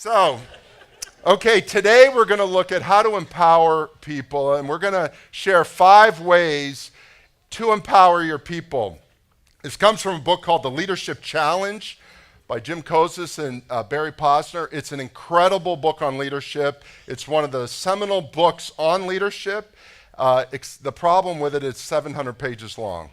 So, okay, today we're going to look at how to empower people, and we're going to share 5 ways to empower your people. This comes from a book called The Leadership Challenge by Jim Kouzes and Barry Posner. It's an incredible book on leadership. It's one of the seminal books on leadership. The problem with it is 700 pages long.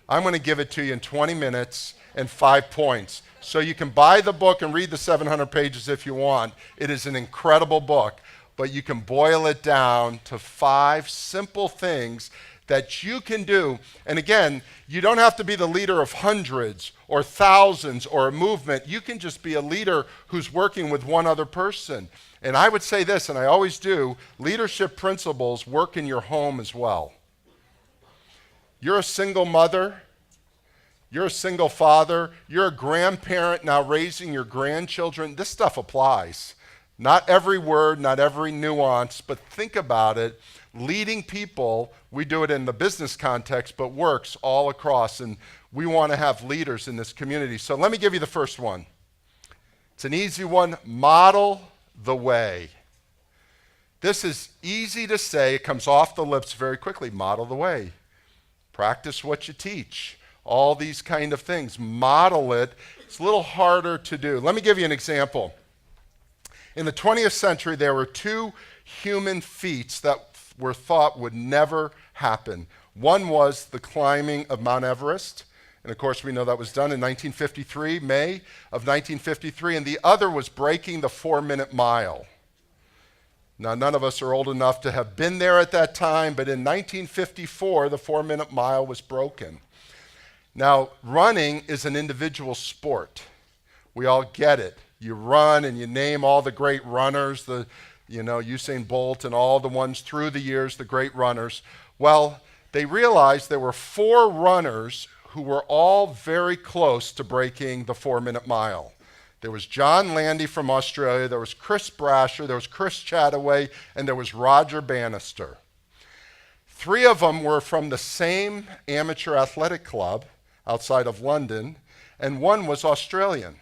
I'm going to give it to you in 20 minutes and 5 points. So you can buy the book and read the 700 pages if you want. It is an incredible book, but you can boil it down to 5 simple things that you can do. And again, you don't have to be the leader of hundreds or thousands or a movement. You can just be a leader who's working with one other person. And I would say this, and I always do, leadership principles work in your home as well. You're a single mother. You're a single father. You're a grandparent now raising your grandchildren. This stuff applies. Not every word, not every nuance, but think about it. Leading people, we do it in the business context, but works all across, and we want to have leaders in this community. So let me give you the first one. It's an easy one. Model the way. This is easy to say. It comes off the lips very quickly. Model the way. Practice what you teach. All these kind of things. Model it. It's a little harder to do. Let me give you an example. In the 20th century, there were 2 human feats that were thought would never happen. One was the climbing of Mount Everest. And of course, we know that was done in 1953, May of 1953. And the other was breaking the 4-minute mile. Now, none of us are old enough to have been there at that time, but in 1954, the 4-minute mile was broken. Now, running is an individual sport. We all get it. You run and you name all the great runners, Usain Bolt and all the ones through the years, the great runners. Well, they realized there were 4 runners who were all very close to breaking the 4-minute mile. There was John Landy from Australia, there was Chris Brasher, there was Chris Chataway, and there was Roger Bannister. 3 of them were from the same amateur athletic club outside of London, and 1 was Australian.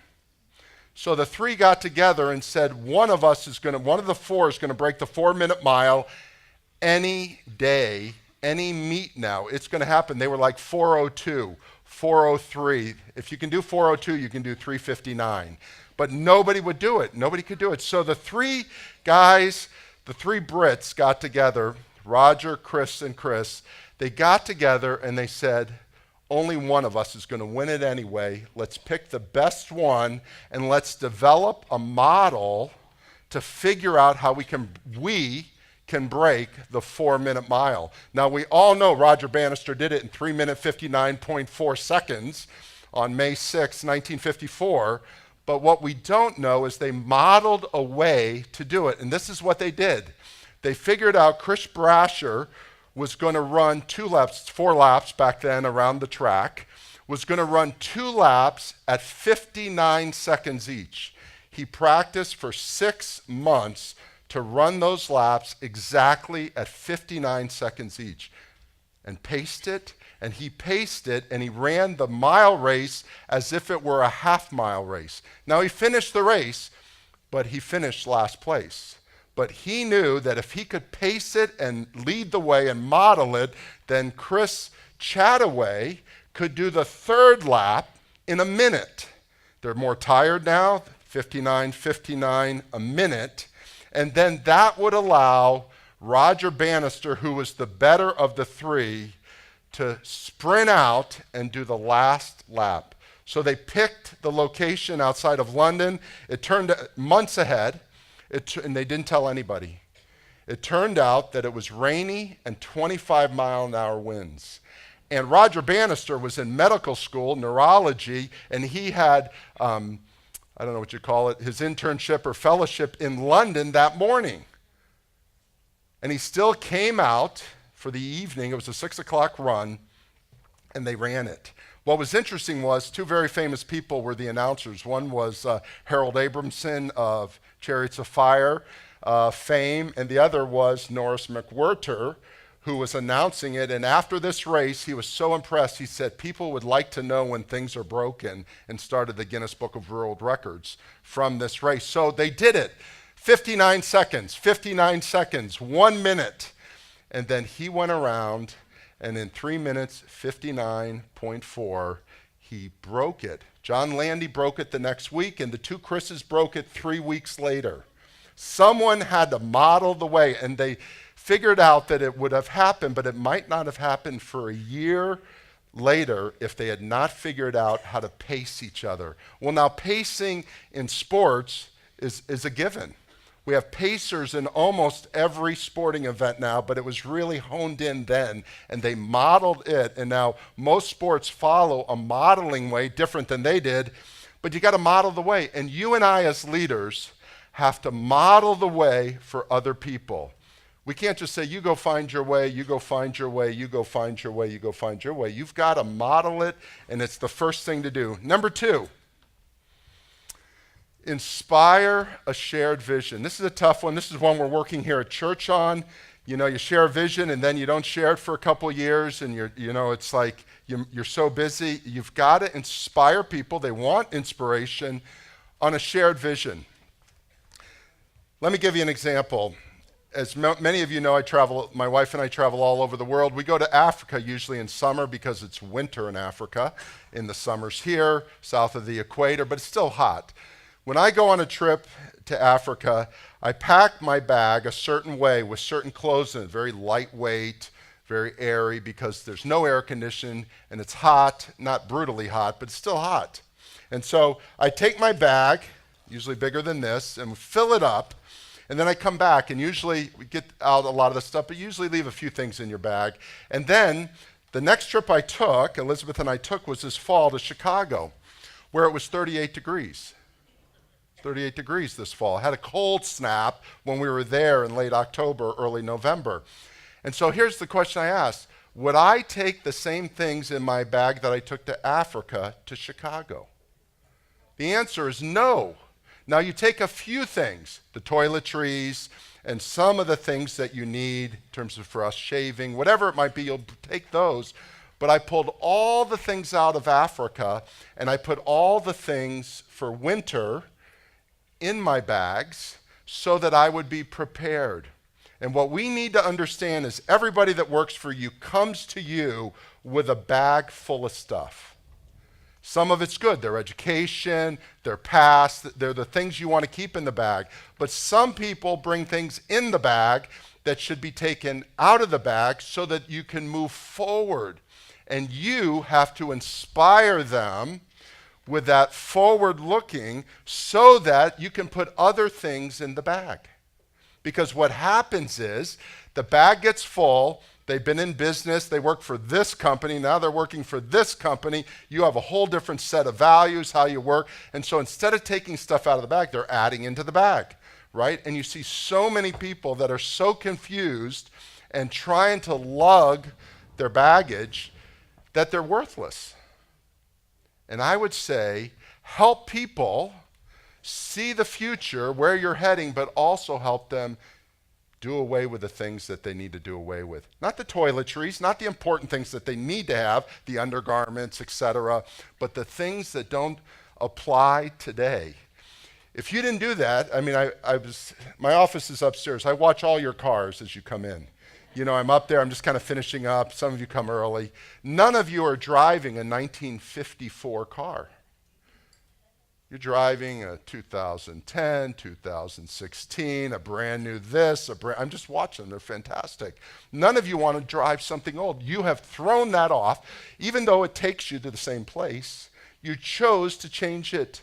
So the 3 got together and said, one of the 4 is going to break the 4-minute mile any day, any meet now. It's going to happen. They were like 4:02, 4:03. If you can do 4:02, you can do 3:59. But nobody would do it. Nobody could do it. So the 3 guys, the 3 Brits got together, Roger, Chris, and Chris. They got together and they said, only one of us is going to win it anyway. Let's pick the best one and let's develop a model to figure out how we can break the 4-minute mile. Now, we all know Roger Bannister did it in 3 minutes 59.4 seconds on May 6, 1954. But what we don't know is they modeled a way to do it. And this is what they did. They figured out Chris Brasher was going to run 4 laps back then around the track, was going to run 2 laps at 59 seconds each. He practiced for 6 months to run those laps exactly at 59 seconds each. And paced it, and he paced it, and he ran the mile race as if it were a half-mile race. Now, he finished the race, but he finished last place. But he knew that if he could pace it and lead the way and model it, then Chris Chataway could do the 3rd lap in a minute. They're more tired now, 59 a minute. And then that would allow Roger Bannister, who was the better of the 3, to sprint out and do the last lap. So they picked the location outside of London. It turned months ahead. And they didn't tell anybody. It turned out that it was rainy and 25-mile-an-hour winds. And Roger Bannister was in medical school, neurology, and he had, I don't know what you call it, his internship or fellowship in London that morning. And he still came out for the evening. It was a 6 o'clock run, and they ran it. What was interesting was 2 very famous people were the announcers. One was Harold Abramson of Chariots of Fire fame, and the other was Norris McWhirter, who was announcing it. And after this race, he was so impressed, he said, people would like to know when things are broken, and started the Guinness Book of World Records from this race. So they did it. 59 seconds, 1 minute. And then he went around, and in 3 minutes, 59.4, he broke it. John Landy broke it the next week, and the two Chris's broke it 3 weeks later. Someone had to model the way, and they figured out that it would have happened, but it might not have happened for a year later if they had not figured out how to pace each other. Well, now pacing in sports is a given. We have pacers in almost every sporting event now, but it was really honed in then, and they modeled it, and now most sports follow a modeling way different than they did, but you got to model the way. And you and I as leaders have to model the way for other people. We can't just say, you go find your way, you go find your way, you go find your way, you go find your way. You've got to model it, and it's the first thing to do. Number 2, inspire a shared vision. This is a tough one. This is one we're working here at church on. You know, you share a vision and then you don't share it for a couple years, and it's like you're so busy. You've got to inspire people. They want inspiration on a shared vision. Let me give you an example. As many of you know, my wife and I travel all over the world. We go to Africa usually in summer because it's winter in Africa. In the summers here, south of the equator, but it's still hot. When I go on a trip to Africa, I pack my bag a certain way with certain clothes in it, very lightweight, very airy, because there's no air conditioning and it's hot, not brutally hot, but it's still hot. And so I take my bag, usually bigger than this, and fill it up, and then I come back, and usually we get out a lot of the stuff, but usually leave a few things in your bag. And then the next trip I took, Elizabeth and I took, was this fall to Chicago, where it was 38 degrees. 38 degrees this fall. I had a cold snap when we were there in late October, early November. And so here's the question I asked. Would I take the same things in my bag that I took to Africa to Chicago? The answer is no. Now you take a few things, the toiletries and some of the things that you need in terms of for us shaving, whatever it might be, you'll take those. But I pulled all the things out of Africa, and I put all the things for winter in my bags so that I would be prepared. And what we need to understand is everybody that works for you comes to you with a bag full of stuff. Some of it's good, their education, their past, they're the things you want to keep in the bag. But some people bring things in the bag that should be taken out of the bag so that you can move forward. And you have to inspire them with that forward looking so that you can put other things in the bag. Because what happens is the bag gets full, they've been in business, they work for this company, now they're working for this company, you have a whole different set of values, how you work, and so instead of taking stuff out of the bag, they're adding into the bag, right? And you see so many people that are so confused and trying to lug their baggage that they're worthless. And I would say, help people see the future, where you're heading, but also help them do away with the things that they need to do away with. Not the toiletries, not the important things that they need to have, the undergarments, etc., but the things that don't apply today. If you didn't do that, my office is upstairs. I watch all your cars as you come in. You know, I'm up there, I'm just kind of finishing up. Some of you come early. None of you are driving a 1954 car. You're driving a 2010, 2016, a brand new this, I'm just watching them, they're fantastic. None of you want to drive something old. You have thrown that off, even though it takes you to the same place. You chose to change it.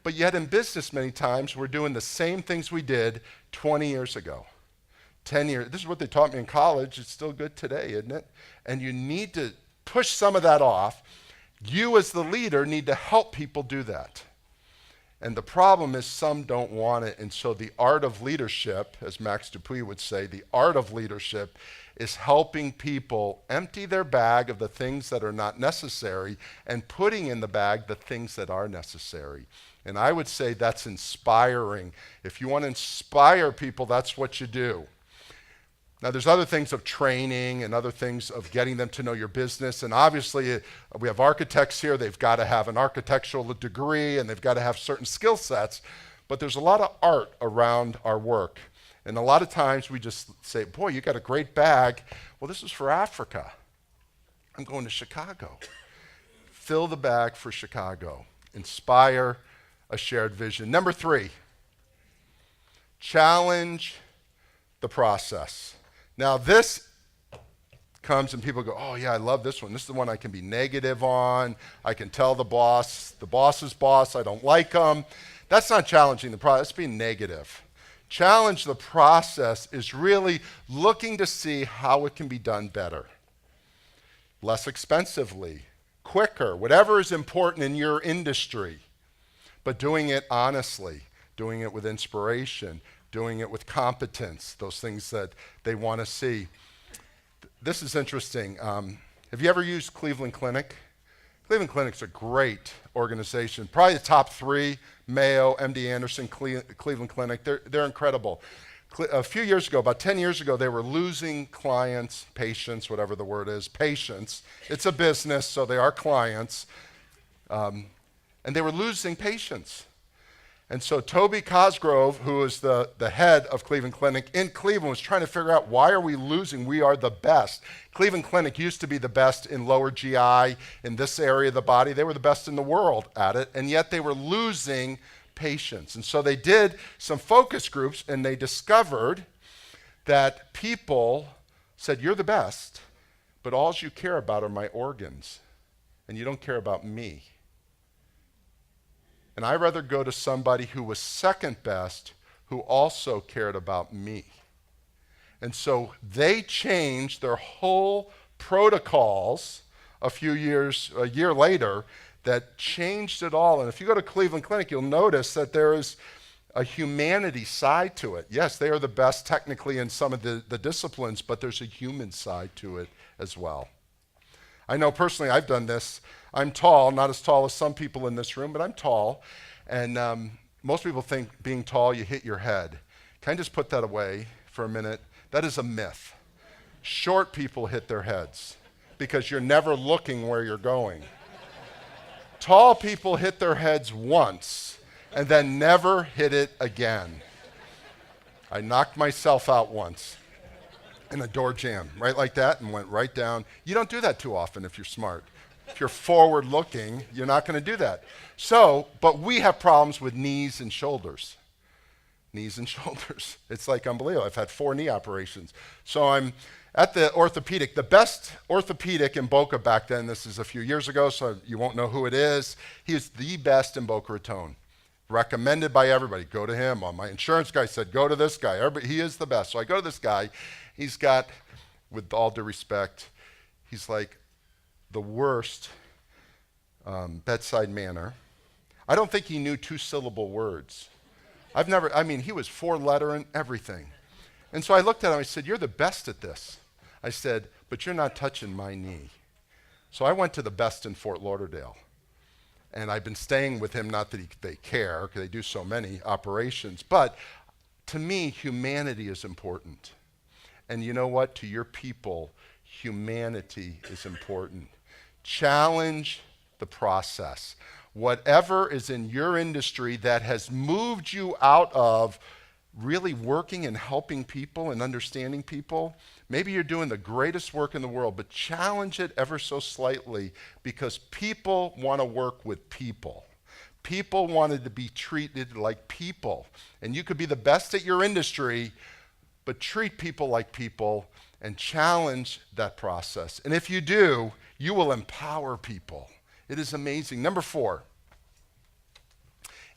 But yet in business many times, we're doing the same things we did 20 years ago. 10 years, this is what they taught me in college, it's still good today, isn't it? And you need to push some of that off. You as the leader need to help people do that. And the problem is some don't want it, and so the art of leadership, as Max Dupuis would say, the art of leadership is helping people empty their bag of the things that are not necessary and putting in the bag the things that are necessary. And I would say that's inspiring. If you want to inspire people, that's what you do. Now, there's other things of training and other things of getting them to know your business. And obviously, we have architects here. They've got to have an architectural degree, and they've got to have certain skill sets. But there's a lot of art around our work. And a lot of times we just say, boy, you got a great bag. Well, this is for Africa. I'm going to Chicago. Fill the bag for Chicago. Inspire a shared vision. Number 3, challenge the process. Now, this comes and people go, oh, yeah, I love this one. This is the one I can be negative on. I can tell the boss's boss, I don't like them. That's not challenging the process. That's being negative. Challenge the process is really looking to see how it can be done better, less expensively, quicker, whatever is important in your industry, but doing it honestly, doing it with inspiration, doing it with competence, those things that they want to see. This is interesting. Have you ever used Cleveland Clinic? Cleveland Clinic's a great organization. Probably the top 3, Mayo, MD Anderson, Cleveland Clinic. They're incredible. A few years ago, about 10 years ago, they were losing clients, patients, whatever the word is, patients. It's a business, so they are clients. And they were losing patients. And so Toby Cosgrove, who is the head of Cleveland Clinic in Cleveland, was trying to figure out, why are we losing? We are the best. Cleveland Clinic used to be the best in lower GI, in this area of the body. They were the best in the world at it, and yet they were losing patients. And so they did some focus groups, and they discovered that people said, you're the best, but all you care about are my organs, and you don't care about me. And I'd rather go to somebody who was second best, who also cared about me. And so they changed their whole protocols a year later, that changed it all. And if you go to Cleveland Clinic, you'll notice that there is a humanity side to it. Yes, they are the best technically in some of the disciplines, but there's a human side to it as well. I know personally I've done this. I'm tall, not as tall as some people in this room, but I'm tall. And most people think being tall, you hit your head. Can I just put that away for a minute? That is a myth. Short people hit their heads because you're never looking where you're going. Tall people hit their heads once and then never hit it again. I knocked myself out once in a door jam, right like that, and went right down. You don't do that too often if you're smart. If you're forward looking, you're not going to do that. So, but we have problems with knees and shoulders. Knees and shoulders. It's like unbelievable. I've had 4 knee operations. So I'm at the orthopedic, the best orthopedic in Boca back then. This is a few years ago, so you won't know who it is. He is the best in Boca Raton. Recommended by everybody. Go to him. My insurance guy said, go to this guy. He is the best. So I go to this guy. He's got, with all due respect, he's like the worst bedside manner. I don't think he knew 2-syllable words. He was 4-lettering everything. And so I looked at him, I said, you're the best at this. I said, but you're not touching my knee. So I went to the best in Fort Lauderdale. And I've been staying with him, not that they care, because they do so many operations, but to me, humanity is important. And you know what? To your people, humanity is important. Challenge the process. Whatever is in your industry that has moved you out of really working and helping people and understanding people, maybe you're doing the greatest work in the world, but challenge it ever so slightly, because people want to work with people. People wanted to be treated like people. And you could be the best at your industry, but treat people like people and challenge that process. And if you do, you will empower people. It is amazing. Number 4,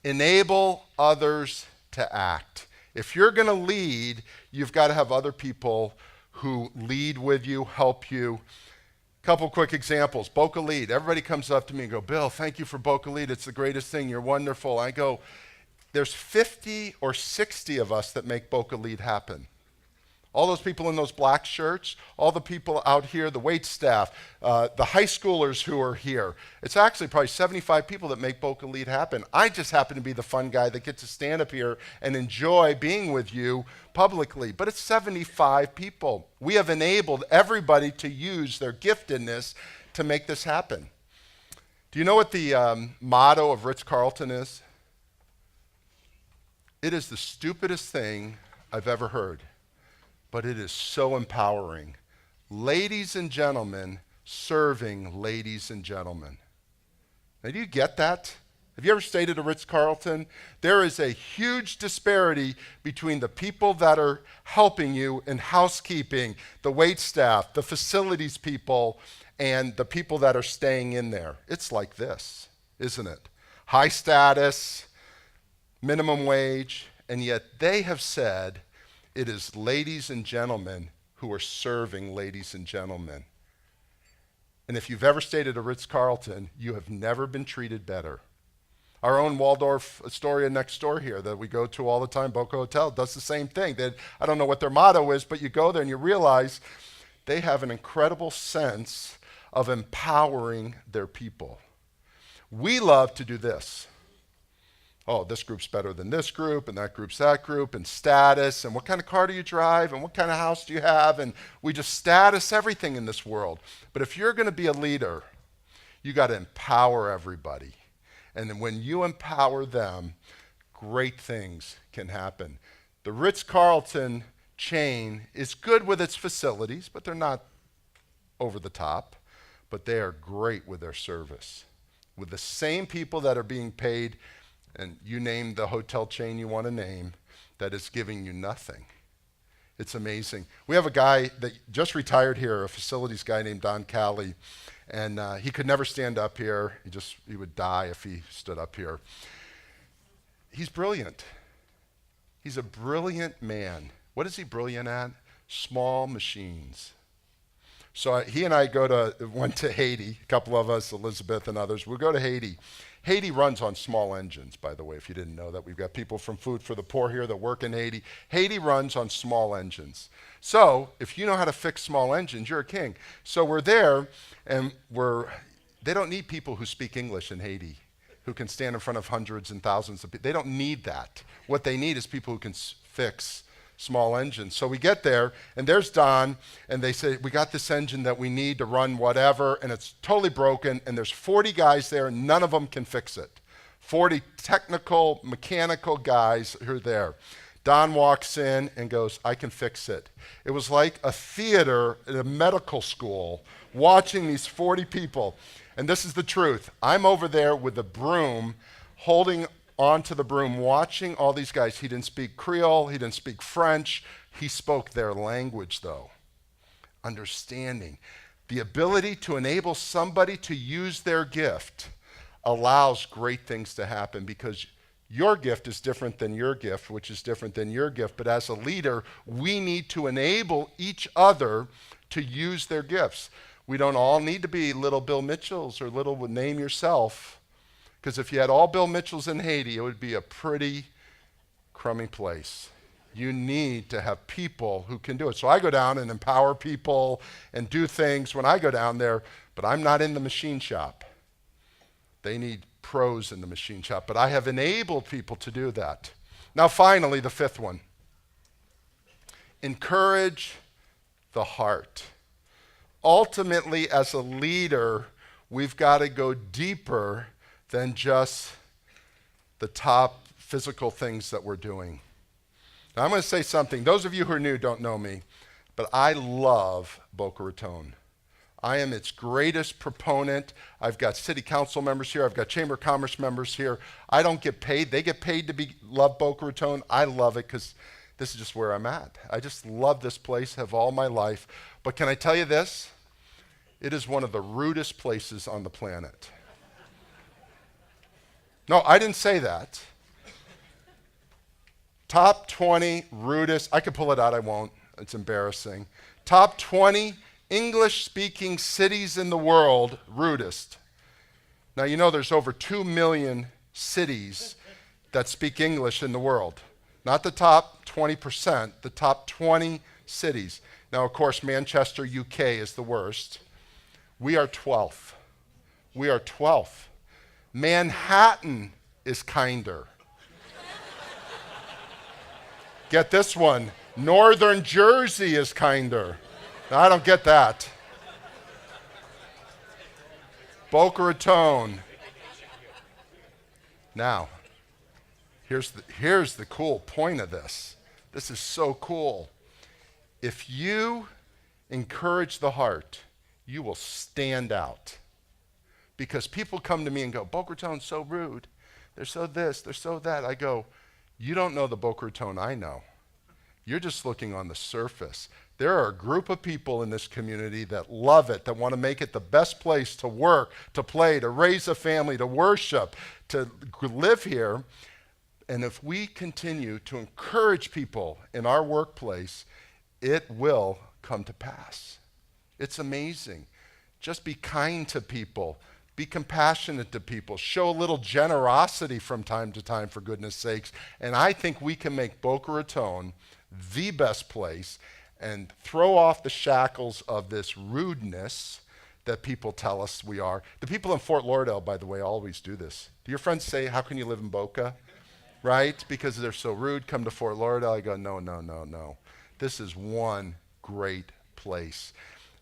enable others to act. If you're going to lead, you've got to have other people who lead with you, help you. Couple quick examples. BocaLead. Everybody comes up to me and go, Bill, thank you for BocaLead. It's the greatest thing. You're wonderful. I go, there's 50 or 60 of us that make BocaLead happen. All those people in those black shirts, all the people out here, the wait staff, the high schoolers who are here. It's actually probably 75 people that make BocaLead happen. I just happen to be the fun guy that gets to stand up here and enjoy being with you publicly. But it's 75 people. We have enabled everybody to use their giftedness to make this happen. Do you know what the motto of Ritz-Carlton is? It is the stupidest thing I've ever heard, but it is so empowering. Ladies and gentlemen, serving ladies and gentlemen. Now, do you get that? Have you ever stayed at a Ritz-Carlton? There is a huge disparity between the people that are helping you in housekeeping, the wait staff, the facilities people, and the people that are staying in there. It's like this, isn't it? High status, minimum wage, and yet they have said it is ladies and gentlemen who are serving ladies and gentlemen. And if you've ever stayed at a Ritz-Carlton, you have never been treated better. Our own Waldorf Astoria next door here that we go to all the time, Boca Hotel, does the same thing. I don't know what their motto is, but you go there and you realize they have an incredible sense of empowering their people. We love to do this. Oh, this group's better than this group, and that group's that group, and status, and what kind of car do you drive, and what kind of house do you have, and we just status everything in this world. But if you're going to be a leader, you got to empower everybody. And then when you empower them, great things can happen. The Ritz-Carlton chain is good with its facilities, but they're not over the top, but they are great with their service. With the same people that are being paid, and you name the hotel chain you want to name, that is giving you nothing. It's amazing. We have a guy that just retired here, a facilities guy named Don Cali, and he could never stand up here. He would die if he stood up here. He's brilliant. He's a brilliant man. What is he brilliant at? Small machines. So he and I went to Haiti, a couple of us, Elizabeth and others. We'll go to Haiti. Haiti runs on small engines, by the way, if you didn't know that. We've got people from Food for the Poor here that work in Haiti. Haiti runs on small engines. So if you know how to fix small engines, you're a king. So we're there, and they don't need people who speak English in Haiti, who can stand in front of hundreds and thousands of people. They don't need that. What they need is people who can fix small engines. So we get there, and there's Don, and they say, we got this engine that we need to run whatever, and it's totally broken, and there's 40 guys there, and none of them can fix it. 40 technical, mechanical guys who are there. Don walks in and goes, I can fix it. It was like a theater at a medical school watching these 40 people. And this is the truth. I'm over there with the broom, holding onto the broom, watching all these guys. He didn't speak Creole, he didn't speak French, he spoke their language though. Understanding. The ability to enable somebody to use their gift allows great things to happen, because your gift is different than your gift, which is different than your gift. But as a leader, we need to enable each other to use their gifts. We don't all need to be little Bill Mitchells or little name yourself. Because if you had all Bill Mitchells in Haiti, it would be a pretty crummy place. You need to have people who can do it. So I go down and empower people and do things when I go down there, but I'm not in the machine shop. They need pros in the machine shop, but I have enabled people to do that. Now finally, the fifth one. Encourage the heart. Ultimately, as a leader, we've got to go deeper than just the top physical things that we're doing. Now, I'm going to say something. Those of you who are new don't know me, but I love Boca Raton. I am its greatest proponent. I've got city council members here. I've got chamber of commerce members here. I don't get paid. They get paid to love Boca Raton. I love it because this is just where I'm at. I just love this place, have all my life. But can I tell you this? It is one of the rudest places on the planet. No, I didn't say that. Top 20 rudest, I could pull it out, I won't, it's embarrassing. Top 20 English-speaking cities in the world, rudest. Now you know there's over 2 million cities that speak English in the world. Not the top 20%, the top 20 cities. Now, of course, Manchester, UK is the worst. We are 12th. We are 12th. Manhattan is kinder. Get this one. Northern Jersey is kinder. Now, I don't get that. Boca Raton. Now, here's the cool point of this. This is so cool. If you encourage the heart, you will stand out. Because people come to me and go, Boca Raton's so rude. They're so this, they're so that. I go, you don't know the Boca Raton I know. You're just looking on the surface. There are a group of people in this community that love it, that want to make it the best place to work, to play, to raise a family, to worship, to live here. And if we continue to encourage people in our workplace, it will come to pass. It's amazing. Just be kind to people. Be compassionate to people. Show a little generosity from time to time, for goodness sakes. And I think we can make Boca Raton the best place and throw off the shackles of this rudeness that people tell us we are. The people in Fort Lauderdale, by the way, always do this. Do your friends say, how can you live in Boca? Right? Because they're so rude, come to Fort Lauderdale. I go, no. This is one great place.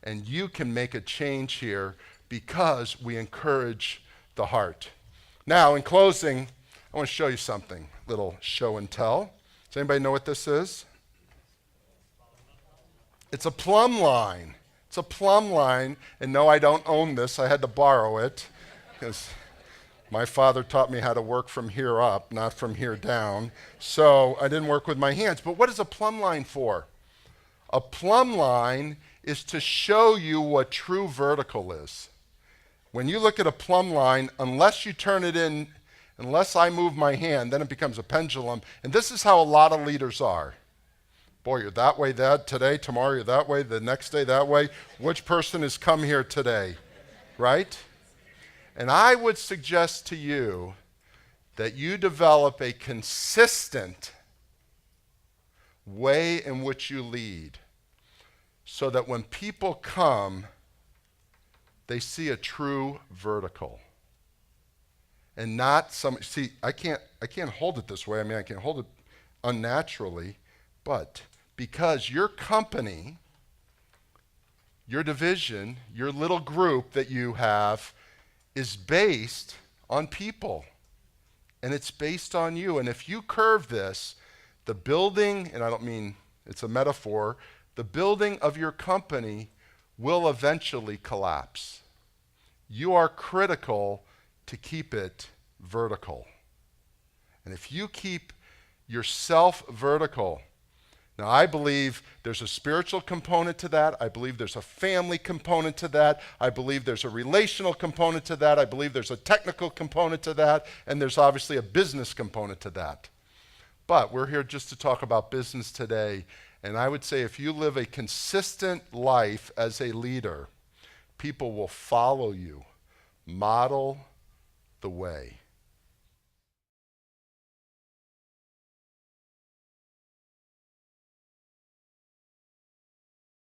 And you can make a change here because we encourage the heart. Now, in closing, I want to show you something, little show and tell. Does anybody know what this is? It's a plumb line. It's a plumb line. And no, I don't own this. I had to borrow it because my father taught me how to work from here up, not from here down. So I didn't work with my hands. But what is a plumb line for? A plumb line is to show you what true vertical is. When you look at a plumb line, unless you turn it in, unless I move my hand, then it becomes a pendulum. And this is how a lot of leaders are. Boy, you're that way that today, tomorrow you're that way, the next day that way. Which person has come here today, right? And I would suggest to you that you develop a consistent way in which you lead so that when people come, they see a true vertical. And not some, see, I can't hold it this way. I mean, I can hold it unnaturally, but because your company, your division, your little group that you have is based on people. And it's based on you. And if you curve this, the building, and I don't mean it's a metaphor, the building of your company will eventually collapse. You are critical to keep it vertical. And if you keep yourself vertical, now I believe there's a spiritual component to that. I believe there's a family component to that. I believe there's a relational component to that. I believe there's a technical component to that. And there's obviously a business component to that. But we're here just to talk about business today. And I would say if you live a consistent life as a leader, people will follow you. Model the way.